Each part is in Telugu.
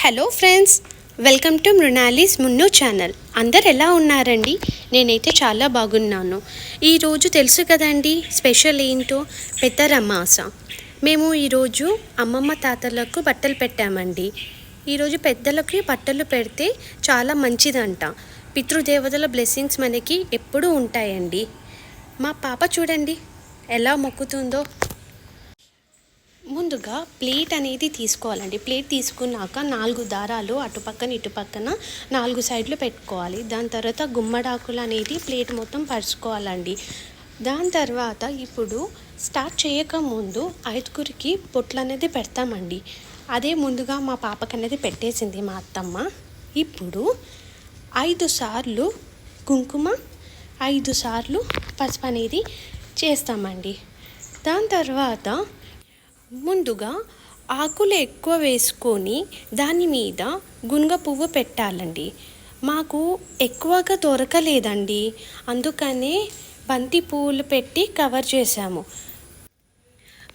Hello friends, welcome to Mrinali's Munnu channel. అందరు ఎలా ఉన్నారండి? నేనైతే చాలా బాగున్నాను. ఈరోజు తెలుసు కదండి స్పెషల్ ఏంటో, పెద్దరమాస. మేము ఈరోజు అమ్మమ్మ తాతలకు బట్టలు పెట్టామండి. ఈరోజు పెద్దలకి బట్టలు పెడితే చాలా మంచిదంట. పితృదేవతల బ్లెస్సింగ్స్ మనకి ఎప్పుడూ ఉంటాయండి. మా పాప చూడండి ఎలా మొక్కుతుందో. ముందుగా ప్లేట్ అనేది తీసుకోవాలండి. ప్లేట్ తీసుకున్నాక 4 దారాలు అటుపక్కన ఇటుపక్కన 4 సైడ్లు పెట్టుకోవాలి. దాని తర్వాత గుమ్మడాకులు అనేది ప్లేట్ మొత్తం పరుచుకోవాలండి. దాని తర్వాత ఇప్పుడు స్టార్ట్ చేయకముందు 5గురికి బొట్లు అనేది పెడతామండి. అదే ముందుగా మా పాపకి అనేది పెట్టేసింది మా అత్తమ్మ. ఇప్పుడు 5 సార్లు కుంకుమ, 5 సార్లు పసుపు అనేది చేస్తామండి. దాని తర్వాత ముందుగా ఆకులు ఎక్కువ వేసుకొని దాని మీద గునుగ పువ్వు పెట్టాలండి. మాకు ఎక్కువగా దొరకలేదండి, అందుకనే బంతి పువ్వులు పెట్టి కవర్ చేసాము.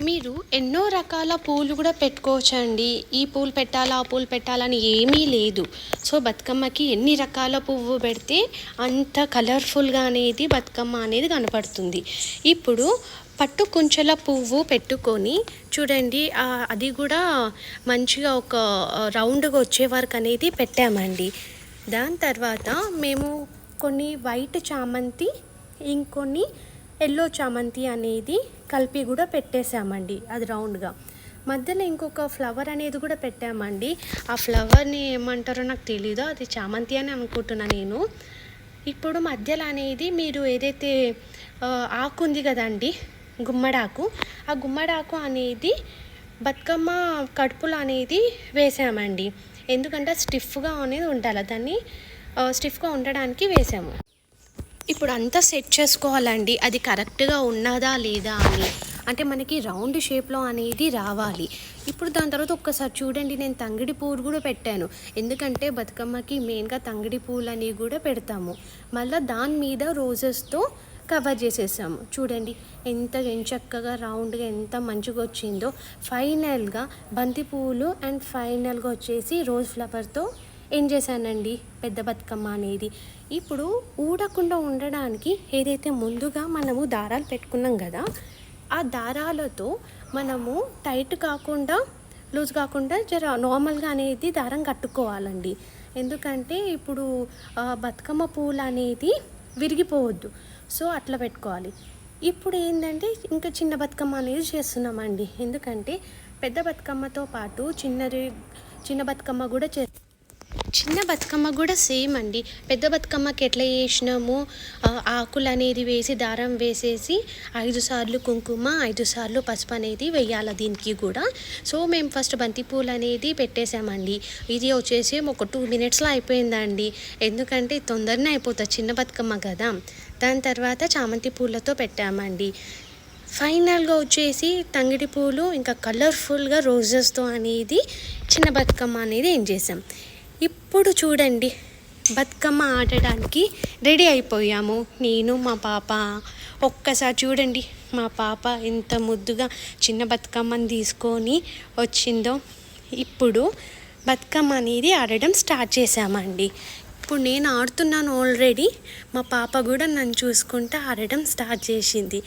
మీరు ఎన్నో రకాల పూలు కూడా పెట్టుకోవచ్చండి. ఈ పూలు పెట్టాలా ఆ పూలు పెట్టాలని ఏమీ లేదు. సో బతుకమ్మకి ఎన్ని రకాల పువ్వు పెడితే అంత కలర్ఫుల్గా అనేది బతుకమ్మ అనేది కనపడుతుంది. ఇప్పుడు పట్టు కుంచెల పువ్వు పెట్టుకొని చూడండి, అది కూడా మంచిగా ఒక రౌండ్గా వచ్చే వరకు అనేది పెట్టామండి. దాని తర్వాత మేము కొన్ని వైట్ చామంతి, ఇంకొన్ని ఎల్లో చామంతి అనేది కలిపి కూడా పెట్టేసామండి. అది రౌండ్గా మధ్యలో ఇంకొక ఫ్లవర్ అనేది కూడా పెట్టామండి. ఆ ఫ్లవర్ని ఏమంటారో నాకు తెలీదు, అది చామంతి అని అనుకుంటున్నా నేను. ఇప్పుడు మధ్యలో అనేది మీరు ఏదైతే ఆకు ఉంది కదండి, గుమ్మడాకు, ఆ గుమ్మడాకు అనేది బతుకమ్మ కడుపులో అనేది వేసామండి. ఎందుకంటే స్టిఫ్గా అనేది ఉండాలి, దాన్ని స్టిఫ్గా ఉండడానికి వేసాము. ఇప్పుడు అంతా సెట్ చేసుకోవాలండి, అది కరెక్ట్గా ఉన్నదా లేదా అని. అంటే మనకి రౌండ్ షేప్లో అనేది రావాలి. ఇప్పుడు దాని తర్వాత ఒక్కసారి చూడండి, నేను తంగిడి పువ్వులు కూడా పెట్టాను. ఎందుకంటే బతుకమ్మకి మెయిన్గా తంగిడి పువ్వులు అనేవి కూడా పెడతాము. మళ్ళీ దాని మీద రోజెస్తో కవర్ చేసేసాము. చూడండి ఎంత చక్కగా రౌండ్గా ఎంత మంచిగా వచ్చిందో. ఫైనల్గా బంతి పువ్వులు అండ్ ఫైనల్గా వచ్చేసి రోజ్ ఫ్లవర్తో ఏం చేశానండి పెద్ద బతుకమ్మ అనేది. ఇప్పుడు ఊడకుండా ఉండడానికి ఏదైతే ముందుగా మనము దారాలు పెట్టుకున్నాం కదా, ఆ దారాలతో మనము టైట్ కాకుండా లూజ్ కాకుండా జర నార్మల్గా అనేది దారం కట్టుకోవాలండి. ఎందుకంటే ఇప్పుడు బతుకమ్మ పువ్వులు అనేది విరిగిపోవద్దు, సో అట్లా పెట్టుకోవాలి. ఇప్పుడు ఏంటంటే ఇంకా చిన్న బతుకమ్మ అనేది చేస్తున్నామండి. ఎందుకంటే పెద్ద బతుకమ్మతో పాటు చిన్న బతుకమ్మ కూడా చిన్న బతుకమ్మ కూడా సేమ్ అండి. పెద్ద బతుకమ్మకి ఎట్లా చేసినాము, ఆకులు అనేది వేసి దారం వేసేసి 5 సార్లు కుంకుమ 5 సార్లు పసుపు అనేది వేయాలి దీనికి కూడా. సో మేము ఫస్ట్ బంతి పూలు అనేది పెట్టేసామండి. ఇది వచ్చేసి ఒక 2 మినిట్స్లో అయిపోయిందండి. ఎందుకంటే తొందరనే అయిపోతుంది, చిన్న బతుకమ్మ కదా. దాని తర్వాత చామంతి పూలతో పెట్టామండి. ఫైనల్గా వచ్చేసి తంగిడి పూలు ఇంకా కలర్ఫుల్గా రోజెస్తో అనేది చిన్న బతుకమ్మ అనేది ఏం చేసాం. ఇప్పుడు చూడండి బతుకమ్మ ఆడడానికి రెడీ అయిపోయాము, నేను మా పాప. ఒక్కసారి చూడండి మా పాప ఎంత ముద్దుగా చిన్న బతుకమ్మని తీసుకొని వచ్చిందో. ఇప్పుడు బతుకమ్మ అనేది ఆడడం స్టార్ట్ చేసామండి. ఇప్పుడు నేను ఆడుతున్నాను ఆల్రెడీ, మా పాప కూడా నన్ను చూసుకుంటూ ఆడడం స్టార్ట్ చేసింది.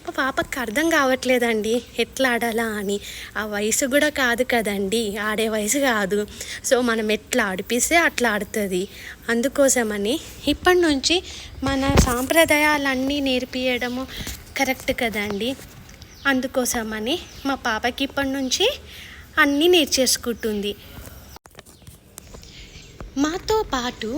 మా పాపకి అర్థం కావట్లేదండి ఎట్లా ఆడాలా అని. ఆ వయసు కూడా కాదు కదండి, ఆడే వయసు కాదు. సో మనం ఎట్లా ఆడిపిస్తే అట్లా ఆడుతుంది. అందుకోసమని ఇప్పటి నుంచి మన సాంప్రదాయాలన్నీ నేర్పించడము కరెక్ట్ కదండి. అందుకోసమని మా పాపకి ఇప్పటి నుంచి అన్నీ నేర్చేసుకుంటుంది. మాతో పాటు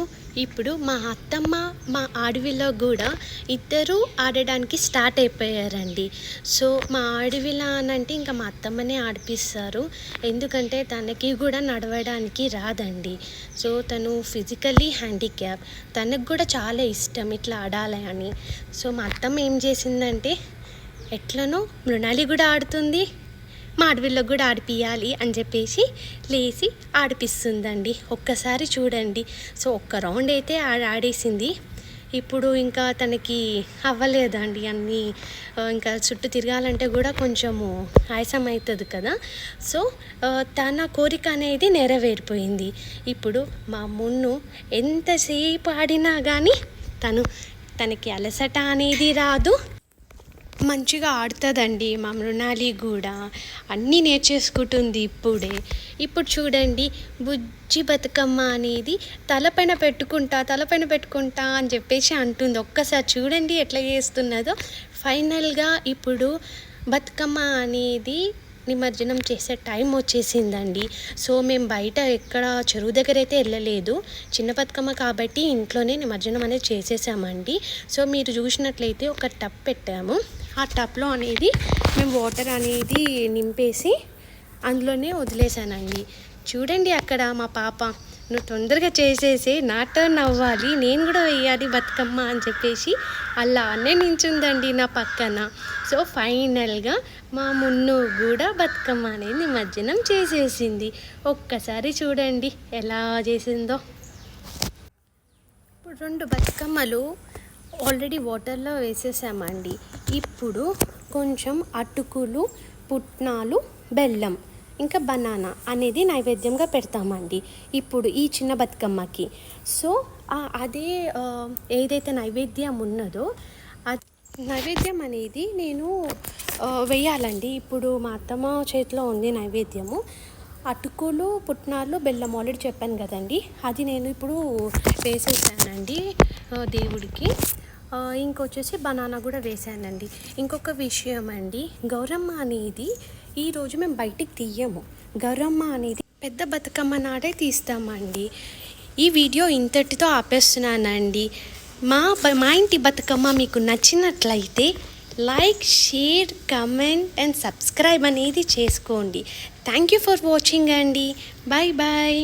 ఇప్పుడు మా అత్తమ్మ మా ఆడవిలో కూడా ఇద్దరు ఆడడానికి స్టార్ట్ అయిపోయారండి. సో మా ఆడవిల అనంటే ఇంకా మా అత్తమ్మనే ఆడిపిస్తారు. ఎందుకంటే తనకి కూడా నడవడానికి రాదండి. సో తను ఫిజికల్లీ హ్యాండిక్యాప్, తనకు కూడా చాలా ఇష్టం ఇట్లా ఆడాలి అని. సో మా అత్తమ్మ ఏం చేసిందంటే ఎట్లనో మృణాలి కూడా ఆడుతుంది, మా ఆడవిల్లో కూడా ఆడిపియాలి అని చెప్పేసి లేచి ఆడిపిస్తుందండి. ఒక్కసారి చూడండి. సో ఒక్క రౌండ్ అయితే ఆడేసింది. ఇప్పుడు ఇంకా తనకి అవ్వలేదండి అన్నీ ఇంకా చుట్టూ తిరగాలంటే కూడా కొంచెము ఆయాసం అవుతుంది కదా. సో తన కోరిక అనేది నెరవేరిపోయింది. ఇప్పుడు మా మున్ను ఎంతసేపు ఆడినా కానీ తనకి అలసట అనేది రాదు, మంచిగా ఆడుతుందండి. మా మృణాలి కూడా అన్నీ నేర్చేసుకుంటుంది ఇప్పుడు చూడండి, బుజ్జి బతుకమ్మ అనేది తలపైన పెట్టుకుంటా అని చెప్పేసి అంటుంది. ఒక్కసారి చూడండి ఎట్లా చేస్తున్నదో. ఫైనల్గా ఇప్పుడు బతుకమ్మ అనేది నిమజ్జనం చేసే టైం వచ్చేసిందండి. సో మేము బయట ఎక్కడ చెరువు దగ్గర అయితే వెళ్ళలేదు, చిన్న బతుకమ్మ కాబట్టి ఇంట్లోనే నిమజ్జనం అనేది చేసేసామండి. సో మీరు చూసినట్లయితే ఒక టబ్ పెట్టాము, ఆ టబ్లో అనేది మేము వాటర్ అనేది నింపేసి అందులోనే వదిలేసానండి. చూడండి అక్కడ మా పాప, నువ్వు తొందరగా చేసేసి నా టర్న్ అవ్వాలి, నేను కూడా వేయాలి బతుకమ్మ అని చెప్పేసి అలానే నించుందండి నా పక్కన. సో ఫైనల్గా మా మున్ను కూడా బతుకమ్మ అనేది నిమజ్జనం చేసేసింది. ఒక్కసారి చూడండి ఎలా చేసిందో. ఇప్పుడు 2 బతుకమ్మలు ఆల్రెడీ వాటర్లో వేసేసామండి. ఇప్పుడు కొంచెం అటుకులు, పుట్నాలు, బెల్లం ఇంకా బనానా అనేది నైవేద్యంగా పెడతామండి ఇప్పుడు ఈ చిన్న బతుకమ్మకి. సో అదే ఏదైతే నైవేద్యం ఉన్నదో ఆ నైవేద్యం అనేది నేను వేయాలండి. ఇప్పుడు మా అత్తమ్మ చేతిలో ఉంది నైవేద్యము. అటుకులు, పుట్నాలు, బెల్లం ఆల్రెడీ చెప్పాను కదండి, అది నేను ఇప్పుడు వేసేసానండి దేవుడికి. ఇంకొచ్చేసి బనానా కూడా వేసానండి. ఇంకొక విషయం అండి, గౌరమ్మ అనేది ఈరోజు మేము బయటికి తీయము. గౌరమ్మ అనేది పెద్ద బతుకమ్మ నాడే తీస్తామండి. ఈ వీడియో ఇంతటితో ఆపేస్తున్నానండి. మా ఇంటి బతుకమ్మ మీకు నచ్చినట్లయితే like, share, comment and subscribe అనేది చేసుకోండి. థ్యాంక్ యూ ఫర్ వాచింగ్ అండి. Bye bye.